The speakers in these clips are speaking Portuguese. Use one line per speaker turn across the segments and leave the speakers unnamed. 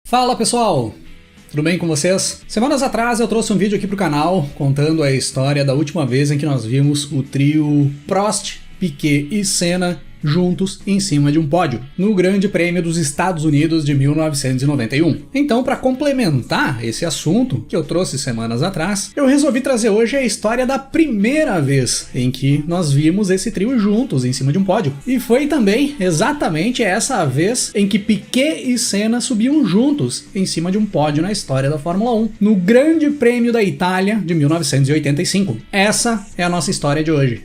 Fala pessoal, tudo bem com vocês? Semanas atrás eu trouxe um vídeo aqui pro canal contando a história da última vez em que nós vimos o trio Prost, Piquet e Senna juntos em cima de um pódio, no Grande Prêmio dos Estados Unidos de 1991. Então, para complementar esse assunto que eu trouxe semanas atrás, eu resolvi trazer hoje a história da primeira vez em que nós vimos esse trio juntos em cima de um pódio. E foi também exatamente essa vez em que Piquet e Senna subiam juntos em cima de um pódio na história da Fórmula 1, no Grande Prêmio da Itália de 1985. Essa é a nossa história de hoje.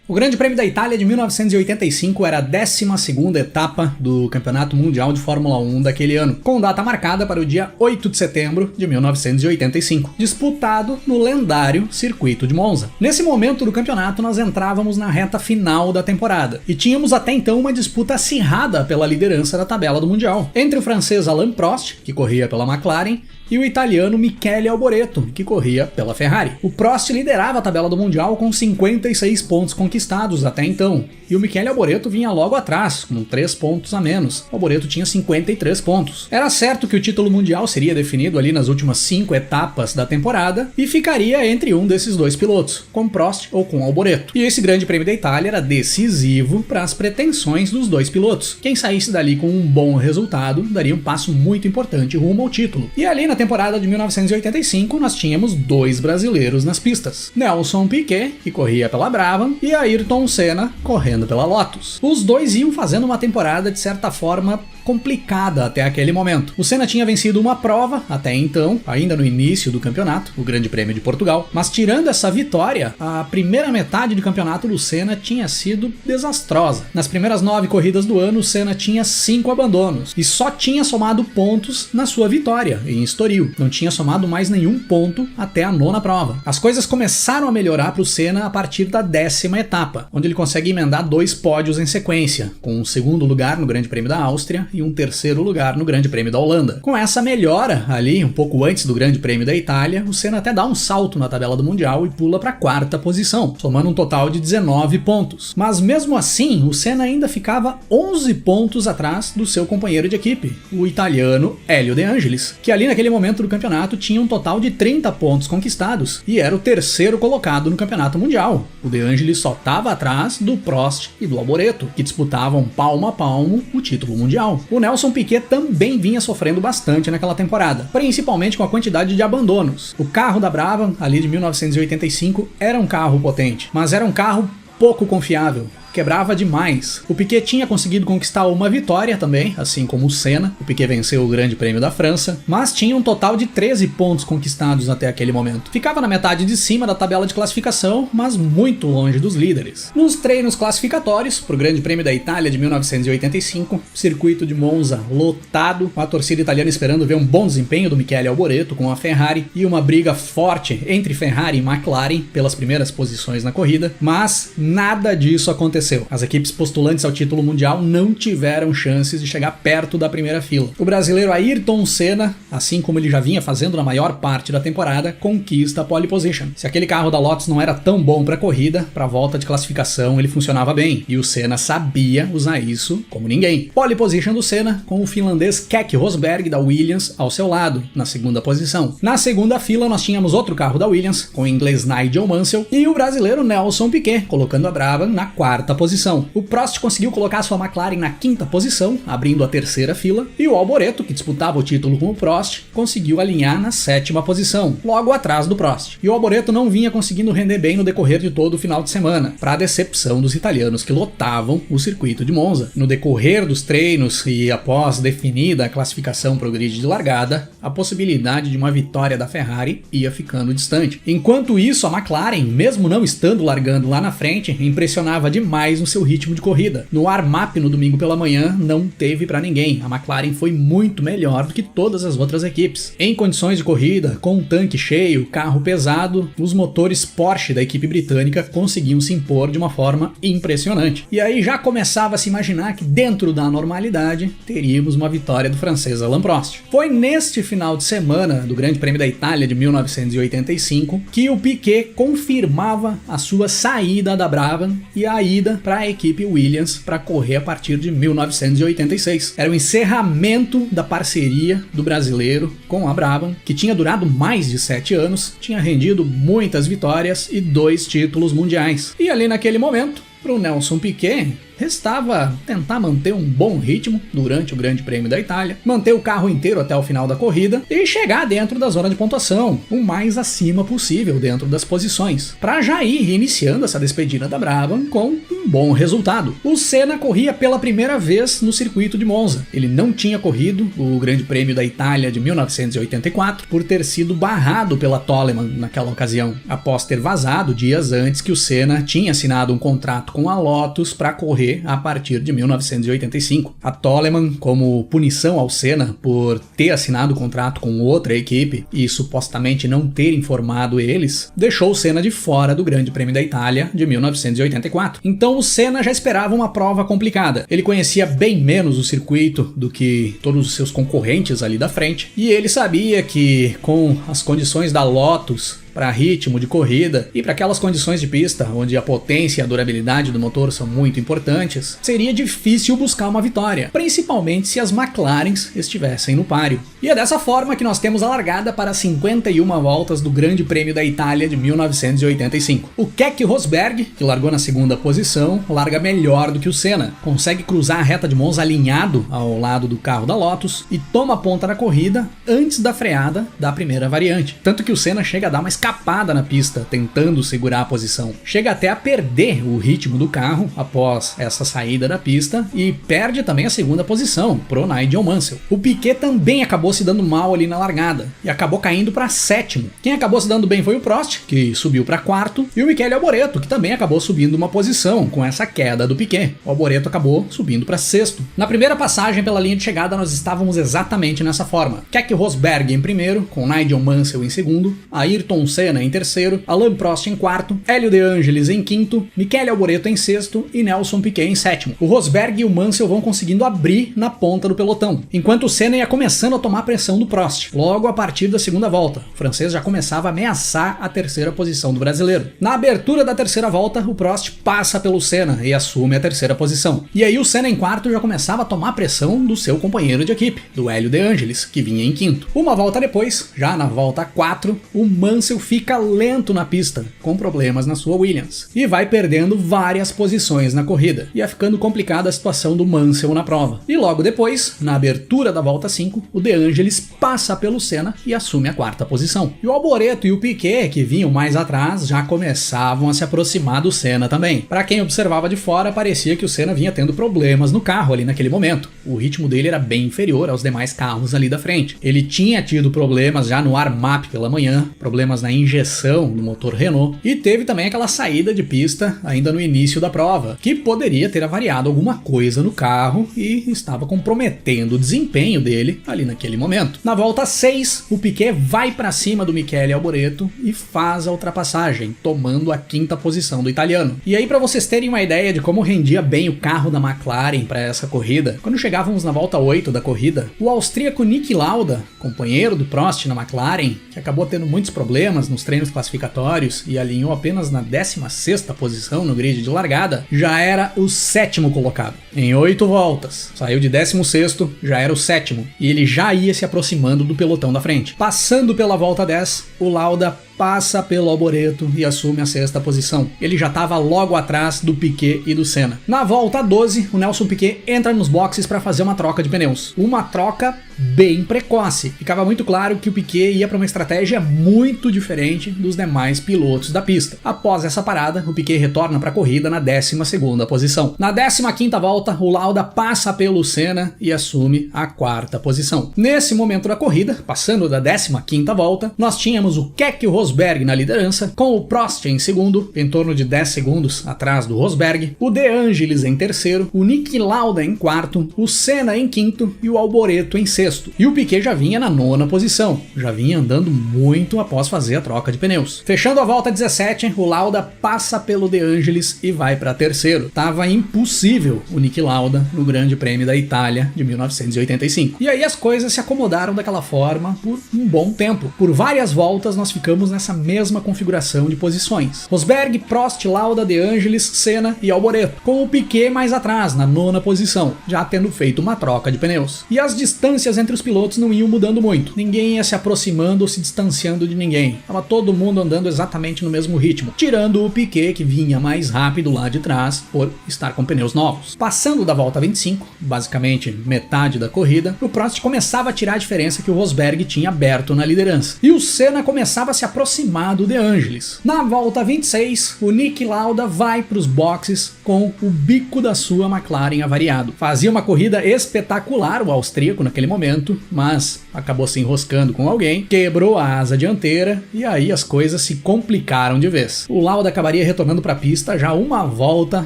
O Grande Prêmio da Itália de 1985 era a 12ª etapa do Campeonato Mundial de Fórmula 1 daquele ano, com data marcada para o dia 8 de setembro de 1985, disputado no lendário Circuito de Monza. Nesse momento do campeonato nós entrávamos na reta final da temporada, e tínhamos até então uma disputa acirrada pela liderança da tabela do Mundial, entre o francês Alain Prost, que corria pela McLaren, e o italiano Michele Alboreto, que corria pela Ferrari. O Prost liderava a tabela do Mundial com 56 pontos conquistados até então, e o Michele Alboreto vinha logo atrás, com 3 pontos a menos. O Alboreto tinha 53 pontos. Era certo que o título mundial seria definido ali nas últimas 5 etapas da temporada, e ficaria entre um desses dois pilotos, com Prost ou com Alboreto. E esse Grande Prêmio da Itália era decisivo para as pretensões dos dois pilotos. Quem saísse dali com um bom resultado daria um passo muito importante rumo ao título. E ali na temporada de 1985 nós tínhamos dois brasileiros nas pistas: Nelson Piquet, que corria pela Brabham, e Ayrton Senna, correndo pela Lotus. Os dois iam fazendo uma temporada de certa forma complicada até aquele momento. O Senna tinha vencido uma prova até então, ainda no início do campeonato, o Grande Prêmio de Portugal, mas tirando essa vitória, a primeira metade do campeonato do Senna tinha sido desastrosa. Nas primeiras 9 corridas do ano, o Senna tinha 5 abandonos e só tinha somado pontos na sua vitória em Estoril. Não tinha somado mais nenhum ponto até a 9ª prova. As coisas começaram a melhorar para o Senna a partir da 10ª etapa, onde ele consegue emendar 2 pódios em sequência, com um 2º lugar no Grande Prêmio da Áustria e um 3º lugar no Grande Prêmio da Holanda. Com essa melhora ali, um pouco antes do Grande Prêmio da Itália, o Senna até dá um salto na tabela do Mundial e pula para a 4ª posição, somando um total de 19 pontos. Mas mesmo assim, o Senna ainda ficava 11 pontos atrás do seu companheiro de equipe, o italiano Hélio De Angelis, que ali naquele momento do campeonato tinha um total de 30 pontos conquistados e era o 3º colocado no campeonato mundial. O De Angelis só estava atrás do Prost e do Alboreto, que disputavam palmo a palmo o título mundial. O Nelson Piquet também vinha sofrendo bastante naquela temporada, principalmente com a quantidade de abandonos. O carro da Brabham, ali de 1985, era um carro potente, mas era um carro pouco confiável. Quebrava demais. O Piquet tinha conseguido conquistar uma vitória também, assim como o Senna. O Piquet venceu o Grande Prêmio da França, mas tinha um total de 13 pontos conquistados até aquele momento. Ficava na metade de cima da tabela de classificação, mas muito longe dos líderes. Nos treinos classificatórios para o Grande Prêmio da Itália de 1985, circuito de Monza lotado, com a torcida italiana esperando ver um bom desempenho do Michele Alboreto com a Ferrari e uma briga forte entre Ferrari e McLaren pelas primeiras posições na corrida, mas nada disso aconteceu. As equipes postulantes ao título mundial não tiveram chances de chegar perto da primeira fila. O brasileiro Ayrton Senna, assim como ele já vinha fazendo na maior parte da temporada, conquista a pole position. Se aquele carro da Lotus não era tão bom para a corrida, para a volta de classificação ele funcionava bem, e o Senna sabia usar isso como ninguém. Pole position do Senna, com o finlandês Keke Rosberg da Williams ao seu lado, na 2ª posição. Na 2ª fila nós tínhamos outro carro da Williams, com o inglês Nigel Mansell, e o brasileiro Nelson Piquet, colocando a Brabham na 4ª posição. O Prost conseguiu colocar sua McLaren na 5ª posição, abrindo a 3ª fila, e o Alboreto, que disputava o título com o Prost, conseguiu alinhar na 7ª posição, logo atrás do Prost. E o Alboreto não vinha conseguindo render bem no decorrer de todo o final de semana, para a decepção dos italianos que lotavam o circuito de Monza. No decorrer dos treinos e após definida a classificação para o grid de largada, a possibilidade de uma vitória da Ferrari ia ficando distante. Enquanto isso, a McLaren, mesmo não estando largando lá na frente, impressionava demais demais no seu ritmo de corrida. No warm-up no domingo pela manhã não teve para ninguém. A McLaren foi muito melhor do que todas as outras equipes. Em condições de corrida, com um tanque cheio, carro pesado, os motores Porsche da equipe britânica conseguiam se impor de uma forma impressionante. E aí já começava a se imaginar que dentro da normalidade teríamos uma vitória do francês Alain Prost. Foi neste final de semana do Grande Prêmio da Itália de 1985 que o Piquet confirmava a sua saída da Brabham e a ida para a equipe Williams para correr a partir de 1986. Era o encerramento da parceria do brasileiro com a Brabham, que tinha durado mais de 7 anos, tinha rendido muitas vitórias e 2 títulos mundiais. E ali naquele momento, para o Nelson Piquet, restava tentar manter um bom ritmo durante o Grande Prêmio da Itália, manter o carro inteiro até o final da corrida e chegar dentro da zona de pontuação, o mais acima possível dentro das posições, para já ir iniciando essa despedida da Brabham com um bom resultado. O Senna corria pela primeira vez no circuito de Monza. Ele não tinha corrido o Grande Prêmio da Itália de 1984 por ter sido barrado pela Toleman naquela ocasião, após ter vazado dias antes que o Senna tinha assinado um contrato com a Lotus para correr a partir de 1985. A Toleman, como punição ao Senna por ter assinado o contrato com outra equipe e supostamente não ter informado eles, deixou o Senna de fora do Grande Prêmio da Itália de 1984. Então o Senna já esperava uma prova complicada. Ele conhecia bem menos o circuito do que todos os seus concorrentes ali da frente, e ele sabia que com as condições da Lotus para ritmo de corrida e para aquelas condições de pista onde a potência e a durabilidade do motor são muito importantes, seria difícil buscar uma vitória, principalmente se as McLarens estivessem no páreo. E é dessa forma que nós temos a largada para 51 voltas do Grande Prêmio da Itália de 1985. O Keke Rosberg, que largou na segunda posição, larga melhor do que o Senna, consegue cruzar a reta de Monza alinhado ao lado do carro da Lotus e toma a ponta na corrida antes da freada da primeira variante, tanto que o Senna chega a dar uma escapada na pista, tentando segurar a posição. Chega até a perder o ritmo do carro após essa saída da pista e perde também a segunda posição pro Nigel Mansell. O Piquet também acabou se dando mal ali na largada e acabou caindo para 7º. Quem acabou se dando bem foi o Prost, que subiu para 4º, e o Michele Alboreto, que também acabou subindo uma posição com essa queda do Piquet. O Alboreto acabou subindo para 6º. Na primeira passagem pela linha de chegada nós estávamos exatamente nessa forma. Keke Rosberg em primeiro, com Nigel Mansell em segundo, Ayrton Senna em terceiro, Alain Prost em quarto, Hélio De Angelis em quinto, Michele Alboreto em sexto e Nelson Piquet em sétimo. O Rosberg e o Mansell vão conseguindo abrir na ponta do pelotão, enquanto o Senna ia começando a tomar pressão do Prost. Logo a partir da segunda volta, o francês já começava a ameaçar a terceira posição do brasileiro. Na abertura da terceira volta, o Prost passa pelo Senna e assume a terceira posição. E aí o Senna em quarto já começava a tomar pressão do seu companheiro de equipe, do Hélio De Angelis, que vinha em quinto. Uma volta depois, já na volta 4, o Mansell fica lento na pista, com problemas na sua Williams, e vai perdendo várias posições na corrida. Ia ficando complicada a situação do Mansell na prova. E logo depois, na abertura da volta 5, o De Angelis passa pelo Senna e assume a quarta posição. E o Alboreto e o Piquet, que vinham mais atrás, já começavam a se aproximar do Senna também. Para quem observava de fora, parecia que o Senna vinha tendo problemas no carro ali naquele momento. O ritmo dele era bem inferior aos demais carros ali da frente. Ele tinha tido problemas já no warm-up pela manhã, problemas na injeção do motor Renault, e teve também aquela saída de pista ainda no início da prova, que poderia ter avariado alguma coisa no carro e estava comprometendo o desempenho dele ali naquele momento. Na volta 6, o Piquet vai para cima do Michele Alboreto e faz a ultrapassagem, tomando a quinta posição do italiano. E aí, para vocês terem uma ideia de como rendia bem o carro da McLaren para essa corrida, quando chegávamos na volta 8 da corrida, o austríaco Niki Lauda, companheiro do Prost na McLaren, que acabou tendo muitos problemas nos treinos classificatórios e alinhou apenas na 16ª posição no grid de largada, já era o 7º colocado. Em 8 voltas, saiu de 16º, já era o 7º, e ele já ia se aproximando do pelotão da frente. Passando pela volta 10, o Lauda passa pelo Alboreto e assume a 6ª posição. Ele já estava logo atrás do Piquet e do Senna. Na volta 12, o Nelson Piquet entra nos boxes para fazer uma troca de pneus. Uma troca bem precoce. Ficava muito claro que o Piquet ia para uma estratégia muito diferente dos demais pilotos da pista. Após essa parada, o Piquet retorna para a corrida na 12ª posição. Na 15ª volta, o Lauda passa pelo Senna e assume a 4ª posição. Nesse momento da corrida, passando da 15ª volta, nós tínhamos o Keke Rosberg Rosberg na liderança, com o Prost em segundo, em torno de 10 segundos atrás do Rosberg, o De Angelis em terceiro, o Niki Lauda em quarto, o Senna em quinto e o Alboreto em sexto. E o Piquet já vinha na nona posição, já vinha andando muito após fazer a troca de pneus. Fechando a volta 17, o Lauda passa pelo De Angelis e vai para terceiro. Tava impossível o Niki Lauda no Grande Prêmio da Itália de 1985. E aí as coisas se acomodaram daquela forma por um bom tempo. Por várias voltas nós ficamos nessa mesma configuração de posições. Rosberg, Prost, Lauda, De Angelis, Senna e Alboreto, com o Piquet mais atrás, na nona posição, já tendo feito uma troca de pneus. E as distâncias entre os pilotos não iam mudando muito. Ninguém ia se aproximando ou se distanciando de ninguém. Tava todo mundo andando exatamente no mesmo ritmo, tirando o Piquet, que vinha mais rápido lá de trás por estar com pneus novos. Passando da volta 25, basicamente metade da corrida, o Prost começava a tirar a diferença que o Rosberg tinha aberto na liderança. E o Senna começava a se aproximar do De Angelis. Na volta 26, o Niki Lauda vai para os boxes com o bico da sua McLaren avariado. Fazia uma corrida espetacular o austríaco naquele momento, mas acabou se enroscando com alguém, quebrou a asa dianteira e aí as coisas se complicaram de vez. O Lauda acabaria retornando para a pista já uma volta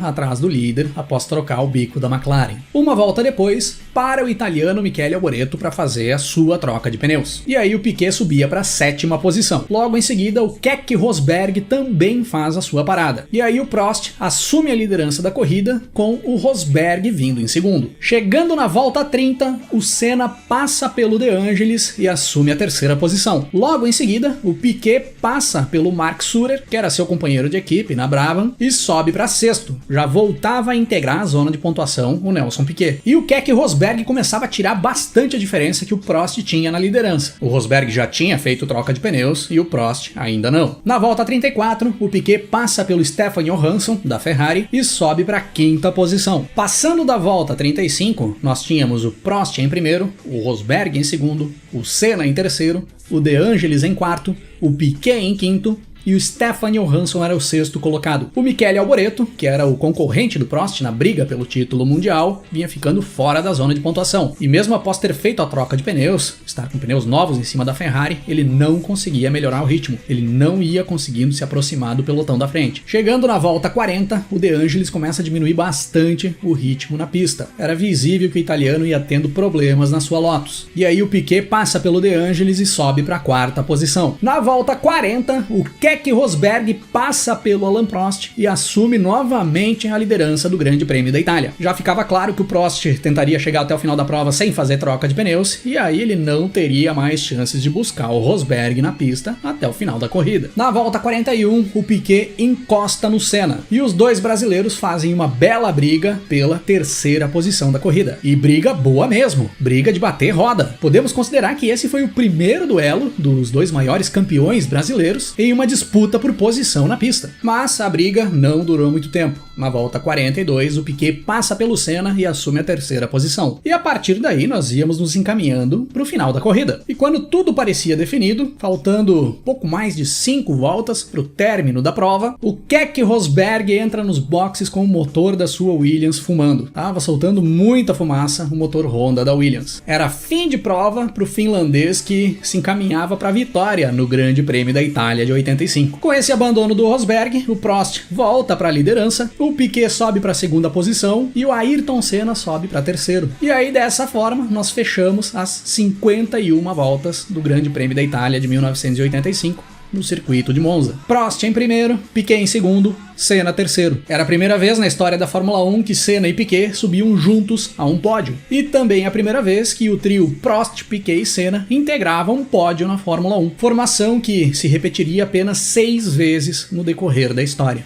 atrás do líder após trocar o bico da McLaren. Uma volta depois, para o italiano Michele Alboreto para fazer a sua troca de pneus. E aí o Piquet subia para a sétima posição. Logo em seguida, o Keke Rosberg também faz a sua parada. E aí o Prost assume a liderança da corrida com o Rosberg vindo em segundo. Chegando na volta 30, o Senna passa pelo De Angelis e assume a terceira posição. Logo em seguida, o Piquet passa pelo Mark Surer, que era seu companheiro de equipe na Brabham, e sobe para sexto. Já voltava a integrar a zona de pontuação o Nelson Piquet. E o Keke Rosberg começava a tirar bastante a diferença que o Prost tinha na liderança. O Rosberg já tinha feito troca de pneus e o Prost ainda não. Na volta 34, o Piquet passa pelo Stefan Johansson, da Ferrari, e sobe para a quinta posição. Passando da volta 35, nós tínhamos o Prost em primeiro, o Rosberg em segundo, o Senna em terceiro, o De Angelis em quarto, o Piquet em quinto, e o Stefan Johansson era o sexto colocado. O Michele Alboreto, que era o concorrente do Prost na briga pelo título mundial, vinha ficando fora da zona de pontuação. E mesmo após ter feito a troca de pneus, estar com pneus novos em cima da Ferrari, ele não conseguia melhorar o ritmo. Ele não ia conseguindo se aproximar do pelotão da frente. Chegando na volta 40, o De Angelis começa a diminuir bastante o ritmo na pista. Era visível que o italiano ia tendo problemas na sua Lotus. E aí o Piquet passa pelo De Angelis e sobe para a quarta posição. Na volta 40, o Keke Rosberg passa pelo Alain Prost e assume novamente a liderança do Grande Prêmio da Itália. Já ficava claro que o Prost tentaria chegar até o final da prova sem fazer troca de pneus, e aí ele não teria mais chances de buscar o Rosberg na pista até o final da corrida. Na volta 41, o Piquet encosta no Senna, e os dois brasileiros fazem uma bela briga pela terceira posição da corrida. E briga boa mesmo, briga de bater roda. Podemos considerar que esse foi o primeiro duelo dos dois maiores campeões brasileiros em uma disputa por posição na pista. Mas a briga não durou muito tempo. Na volta 42, o Piquet passa pelo Senna e assume a terceira posição. E a partir daí nós íamos nos encaminhando para o final da corrida. E quando tudo parecia definido, faltando pouco mais de 5 voltas para o término da prova, o Keke Rosberg entra nos boxes com o motor da sua Williams fumando. Tava soltando muita fumaça o motor Honda da Williams. Era fim de prova para o finlandês que se encaminhava para a vitória no Grande Prêmio da Itália de 85. Com esse abandono do Rosberg, o Prost volta para a liderança, o Piquet sobe para a segunda posição e o Ayrton Senna sobe para terceiro. E aí dessa forma nós fechamos as 51 voltas do Grande Prêmio da Itália de 1985 no circuito de Monza. Prost em primeiro, Piquet em segundo, Senna terceiro. Era a primeira vez na história da Fórmula 1 que Senna e Piquet subiam juntos a um pódio. E também a primeira vez que o trio Prost, Piquet e Senna integravam um pódio na Fórmula 1. Formação que se repetiria apenas 6 vezes no decorrer da história.